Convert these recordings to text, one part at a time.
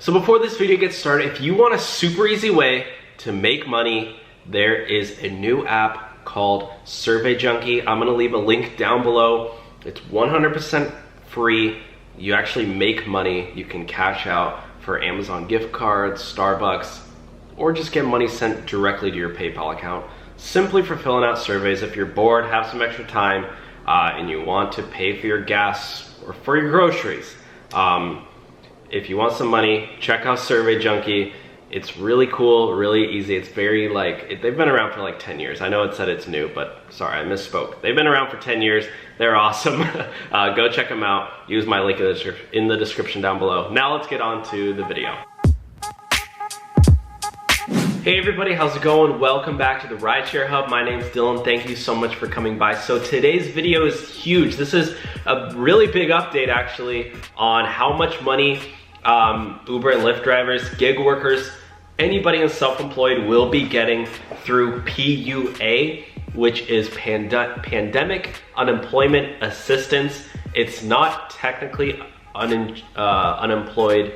So before this video gets started, if you want a super easy way to make money, there is a new app called Survey Junkie. I'm gonna leave a link down below. It's 100% free. You actually make money. You can cash out for Amazon gift cards, Starbucks, or just get money sent directly to your PayPal account simply for filling out surveys. If you're bored, have some extra time, and you want to pay for your gas or for your groceries. If you want some money, check out Survey Junkie. It's really cool, really easy. It's very they've been around for like 10 years. I know it said it's new, but sorry, I misspoke. They've been around for 10 years. They're awesome. Go check them out. Use my link in the description down below. Now let's get on to the video. Hey everybody, how's it going? Welcome back to the Rideshare Hub. My name's Dylan. Thank you so much for coming by. So today's video is huge. This is a really big update actually on how much money Uber and Lyft drivers, gig workers, anybody in self-employed will be getting through PUA, which is Pandemic Unemployment Assistance. It's not technically unemployment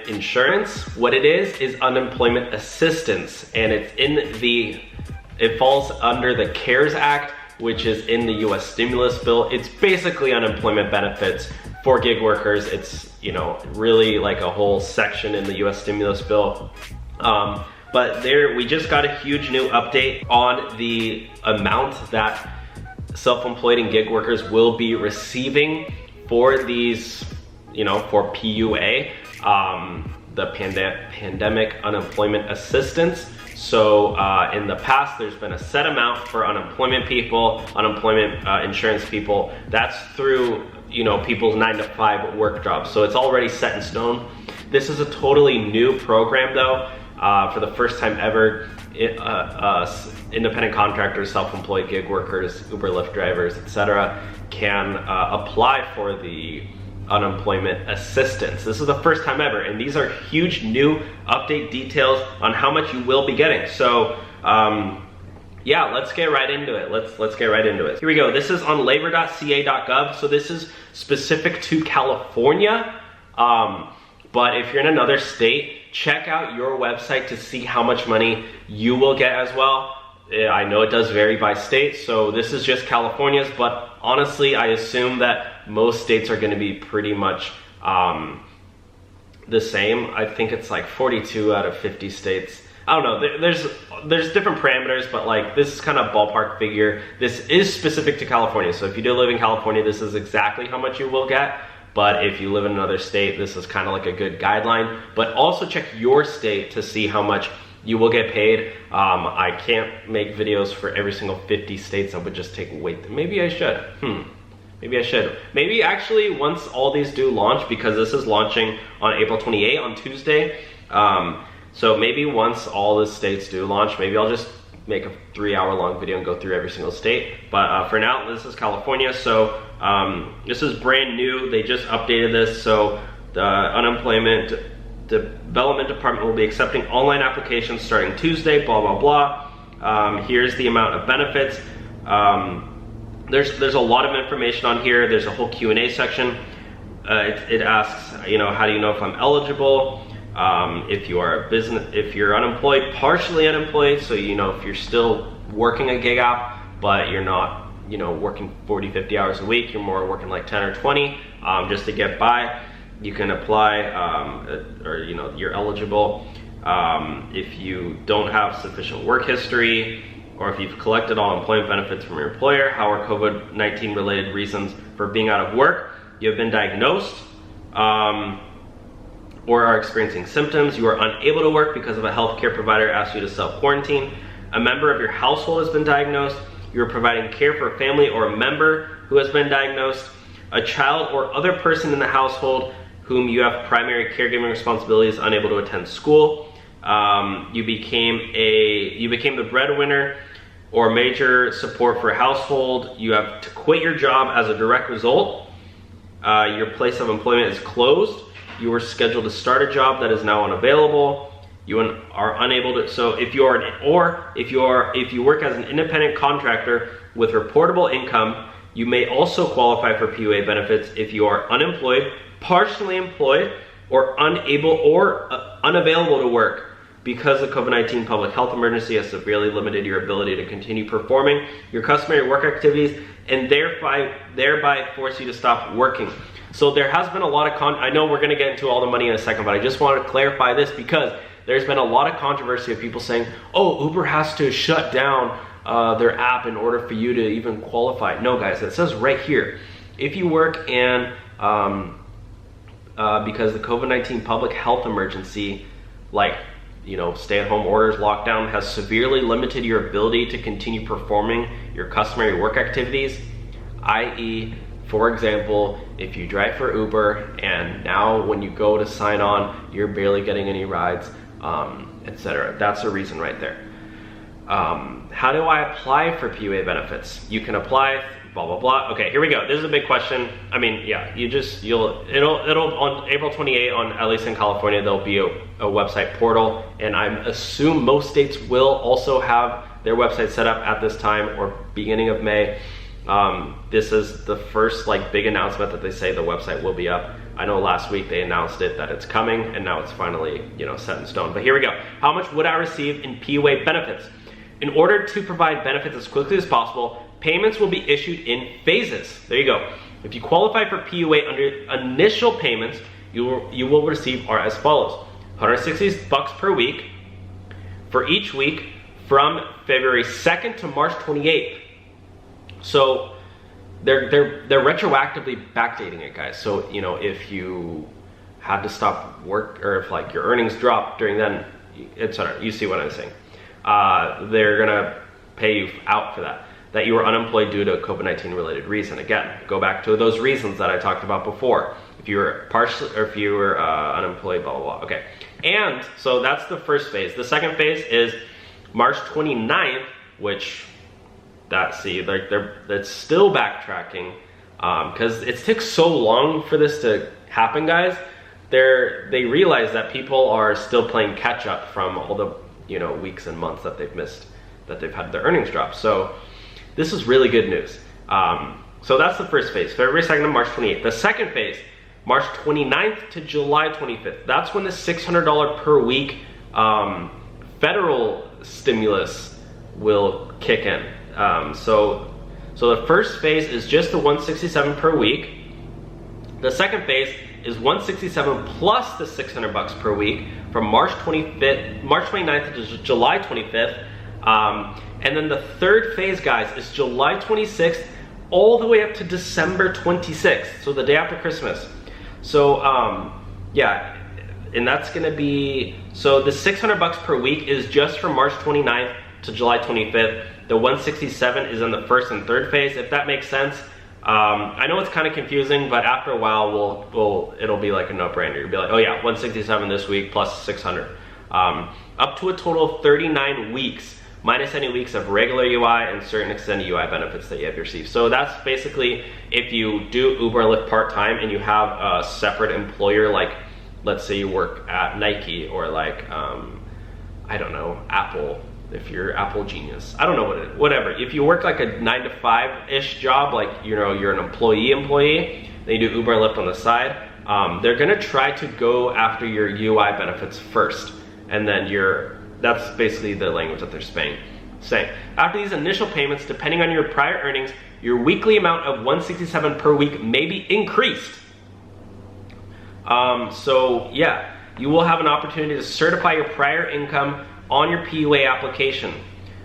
insurance. What it is unemployment assistance, and it falls under the CARES Act, which is in the US stimulus bill. It's basically unemployment benefits for gig workers. It's, really like a whole section in the US stimulus bill. But we just got a huge new update on the amount that self-employed and gig workers will be receiving for these, for PUA, the Pandemic Unemployment Assistance. So in the past, there's been a set amount for unemployment people, unemployment insurance people. That's through people's 9-to-5 work jobs. So it's already set in stone. This is a totally new program though. For the first time ever, independent contractors, self-employed gig workers, Uber, Lyft drivers, etc. can apply for the unemployment assistance. This is the first time ever, and these are huge new update details on how much you will be getting. So yeah, let's get right into it. Let's get right into it. Here we go. This is on labor.ca.gov. So this is specific to California. But if you're in another state, check out your website to see how much money you will get as well. I know it does vary by state, so this is just California's, but honestly, I assume that most states are gonna be pretty much the same. I think it's like 42 out of 50 states. I don't know, there's different parameters, but like this is kind of ballpark figure. This is specific to California, so if you do live in California, this is exactly how much you will get. But if you live in another state, this is kind of like a good guideline. But also check your state to see how much you will get paid. I can't make videos for every single 50 states. That would just take way. Maybe I should. Maybe I should. Maybe actually once all these do launch, because this is launching on April 28 on Tuesday. So maybe once all the states do launch, maybe I'll just make a 3-hour-long video and go through every single state. But for now, this is California. So this is brand new. They just updated this. So the Unemployment Development Department will be accepting online applications starting Tuesday, blah, blah, blah. Here's the amount of benefits. There's a lot of information on here. There's a whole Q&A section. It asks, how do you know if I'm eligible? If you are if you're unemployed, partially unemployed, so if you're still working a gig app, but you're not, working 40, 50 hours a week, you're more working like 10 or 20, just to get by, you can apply, or you're eligible. If you don't have sufficient work history, or if you've collected all employment benefits from your employer, however, COVID-19 related reasons for being out of work, you have been diagnosed, or are experiencing symptoms, you are unable to work because of a healthcare provider asked you to self-quarantine, a member of your household has been diagnosed, you are providing care for a family or a member who has been diagnosed, a child or other person in the household whom you have primary caregiving responsibilities unable to attend school, you became the breadwinner or major support for a household, you have to quit your job as a direct result, your place of employment is closed, you were scheduled to start a job that is now unavailable, you are unable to, so if you work as an independent contractor with reportable income, you may also qualify for PUA benefits if you are unemployed, partially employed, or unavailable to work because the COVID-19 public health emergency has severely limited your ability to continue performing your customary work activities and thereby force you to stop working. So there has been a lot of I know we're gonna get into all the money in a second, but I just wanted to clarify this because there's been a lot of controversy of people saying, oh, Uber has to shut down their app in order for you to even qualify. No guys, it says right here, if you work in, because the COVID-19 public health emergency, like, you know, stay-at-home orders, lockdown, has severely limited your ability to continue performing your customary work activities, i.e., for example, if you drive for Uber and now when you go to sign on, you're barely getting any rides, etc. That's the reason right there. How do I apply for PUA benefits? You can apply, blah, blah, blah. Okay, here we go. This is a big question. I mean, yeah, it'll on April 28th, on, at least in California, there'll be a website portal, and I assume most states will also have their website set up at this time or beginning of May. This is the first like big announcement that they say the website will be up. I know last week they announced it that it's coming, and now it's finally, you know, set in stone. But here we go. How much would I receive in PUA benefits? In order to provide benefits as quickly as possible, payments will be issued in phases. There you go. If you qualify for PUA under initial payments, you will receive are as follows: $160 per week for each week from February 2nd to March 28th. So they're retroactively backdating it, guys. So, you know, if you had to stop work, or if like your earnings dropped during then, etc., you see what I'm saying. They're gonna pay you out for that you were unemployed due to a COVID-19 related reason. Again, go back to those reasons that I talked about before. If you were partially, or if you were unemployed, blah, blah, blah. Okay, and so that's the first phase. The second phase is March 29th, which that's still backtracking, because it took so long for this to happen, guys. They realize that people are still playing catch up from all the, you know, weeks and months that they've missed, that they've had their earnings drop. So this is really good news. So that's the first phase, February 2nd to March 28th. The second phase, March 29th to July 25th. That's when the $600 per week federal stimulus will kick in. So the first phase is just the $167 per week. The second phase is $167 plus the $600 per week from March 29th to July 25th. And then the third phase, guys, is July 26th all the way up to December 26th, so the day after Christmas. So yeah, and that's gonna be, so the $600 per week is just from March 29th to July 25th. The 167 is in the first and third phase, if that makes sense. I know it's kind of confusing, but after a while, it'll be like a no-brainer. You'll be like, oh yeah, 167 this week plus 600. Up to a total of 39 weeks, minus any weeks of regular UI and certain extended UI benefits that you have received. So that's basically if you do Uber and Lyft part-time and you have a separate employer, like let's say you work at Nike or like, I don't know, Apple. If you're Apple genius, I don't know whatever. If you work like a 9 to 5-ish job, like, you know, you're an employee, then you do Uber and Lyft on the side, they're gonna try to go after your UI benefits first. And then that's basically the language that they're saying. After these initial payments, depending on your prior earnings, your weekly amount of $167 per week may be increased. So yeah, you will have an opportunity to certify your prior income on your PUA application.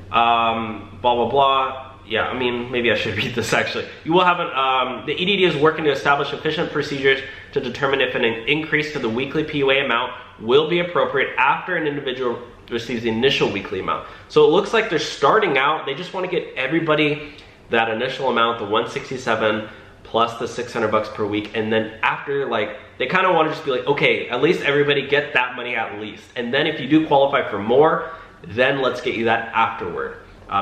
Blah, blah, blah. Yeah, I mean, maybe I should read this actually. You will have the EDD is working to establish efficient procedures to determine if an increase to the weekly PUA amount will be appropriate after an individual receives the initial weekly amount. So it looks like they're starting out, they just want to get everybody that initial amount, the 167 plus the $600 per week, and then after, like, they kind of want to just be like, okay, at least everybody get that money at least. And then if you do qualify for more, then let's get you that afterward.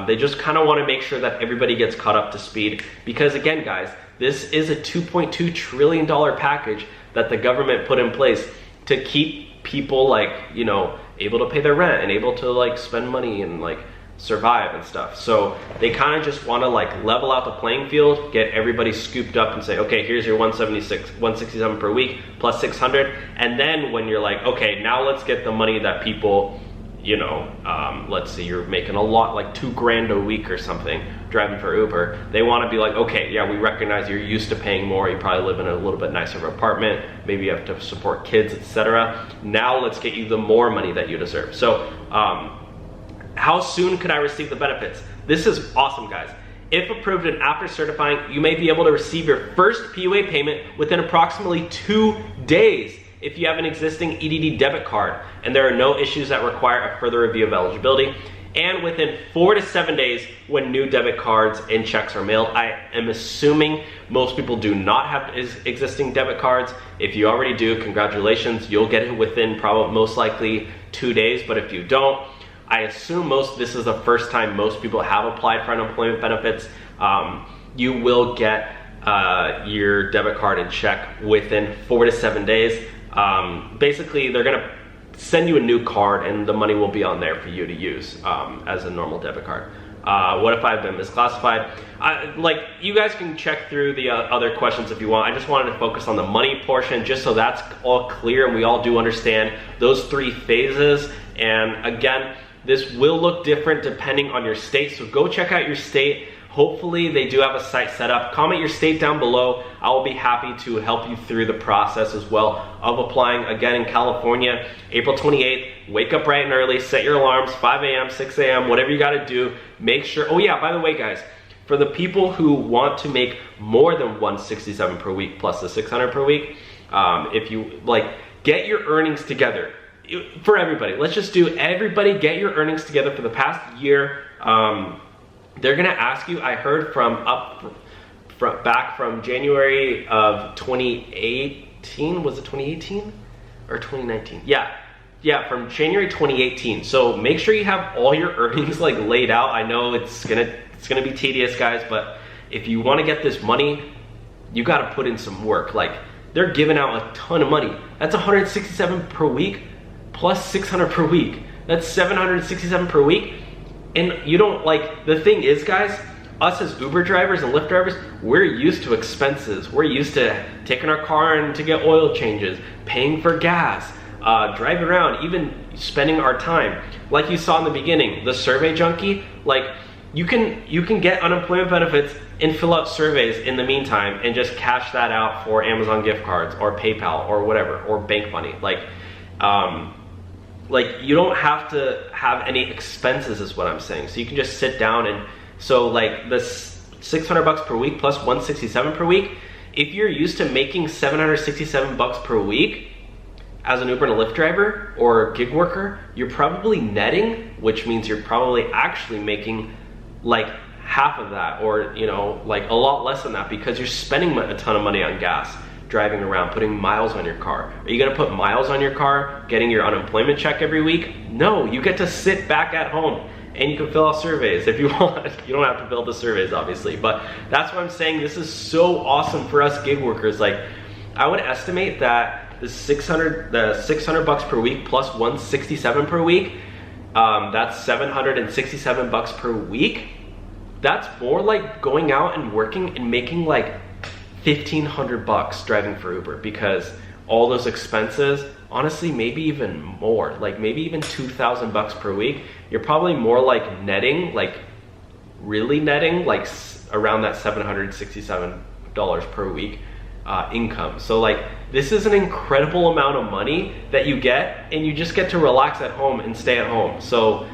They just kind of want to make sure that everybody gets caught up to speed, because again, guys, this is a $2.2 trillion package that the government put in place to keep people, like, you know, able to pay their rent and able to like spend money and like survive and stuff. So they kind of just want to like level out the playing field, get everybody scooped up and say, okay, here's your 167 per week plus 600. And then when you're like, okay, now let's get the money that people, you know, let's say you're making a lot, like $2,000 a week or something driving for Uber. They want to be like, okay, yeah, we recognize you're used to paying more. You probably live in a little bit nicer apartment. Maybe you have to support kids, etc. Now let's get you the more money that you deserve. So, how soon could I receive the benefits? This is awesome, guys. If approved and after certifying, you may be able to receive your first PUA payment within approximately 2 days if you have an existing EDD debit card and there are no issues that require a further review of eligibility, and within 4 to 7 days when new debit cards and checks are mailed. I am assuming most people do not have existing debit cards. If you already do, congratulations, you'll get it within probably most likely 2 days, but if you don't, I assume this is the first time most people have applied for unemployment benefits. You will get your debit card and check within 4 to 7 days. Basically, they're gonna send you a new card and the money will be on there for you to use as a normal debit card. What if I've been misclassified? Like, you guys can check through the other questions if you want. I just wanted to focus on the money portion just so that's all clear and we all do understand those 3 phases. And again, this will look different depending on your state, so go check out your state. Hopefully they do have a site set up. Comment your state down below. I will be happy to help you through the process as well of applying. Again, in California, April 28th, wake up bright and early, set your alarms, 5 a.m., 6 a.m., whatever you gotta do. Make sure, oh yeah, by the way guys, for the people who want to make more than 167 per week plus the 600 per week, if you like, get your earnings together. For everybody, let's just do everybody get your earnings together for the past year. They're gonna ask you, I heard back from January of 2018, was it 2018 or 2019? Yeah, from January 2018. So make sure you have all your earnings like laid out. I know it's gonna be tedious, guys, but if you wanna get this money, you gotta put in some work. Like, they're giving out a ton of money. That's 167 per week plus 600 per week. That's 767 per week. And you don't, like, the thing is, guys, us as Uber drivers and Lyft drivers, we're used to expenses. We're used to taking our car in to get oil changes, paying for gas, driving around, even spending our time. Like you saw in the beginning, the survey junkie, like, you can get unemployment benefits and fill out surveys in the meantime and just cash that out for Amazon gift cards or PayPal or whatever, or bank money. Like, you don't have to have any expenses is what I'm saying. So you can just sit down and, so like the 600 bucks per week plus 167 per week, if you're used to making 767 bucks per week as an Uber and a Lyft driver or gig worker, you're probably netting, which means you're probably actually making like half of that, or, you know, like a lot less than that, because you're spending a ton of money on gas, driving around, putting miles on your car. Are you gonna put miles on your car, getting your unemployment check every week? No, you get to sit back at home and you can fill out surveys if you want. You don't have to fill the surveys, obviously, but that's what I'm saying. This is so awesome for us gig workers. Like, I would estimate that the 600 bucks per week plus 167 per week, that's 767 bucks per week. That's more like going out and working and making like 1,500 bucks driving for Uber, because all those expenses, honestly, maybe even more, like maybe even 2,000 bucks per week. You're probably more like netting, like really netting, like around that $767 per week income. So like, this is an incredible amount of money that you get, and you just get to relax at home and stay at home. So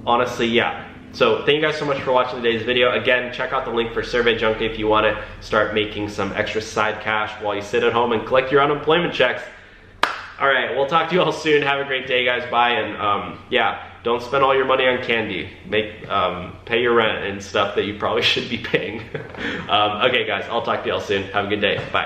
honestly, yeah. So thank you guys so much for watching today's video. Again, check out the link for Survey Junkie if you want to start making some extra side cash while you sit at home and collect your unemployment checks. All right, we'll talk to you all soon. Have a great day, guys. Bye. And yeah, don't spend all your money on candy. Pay your rent and stuff that you probably should be paying. Okay, guys, I'll talk to you all soon. Have a good day. Bye.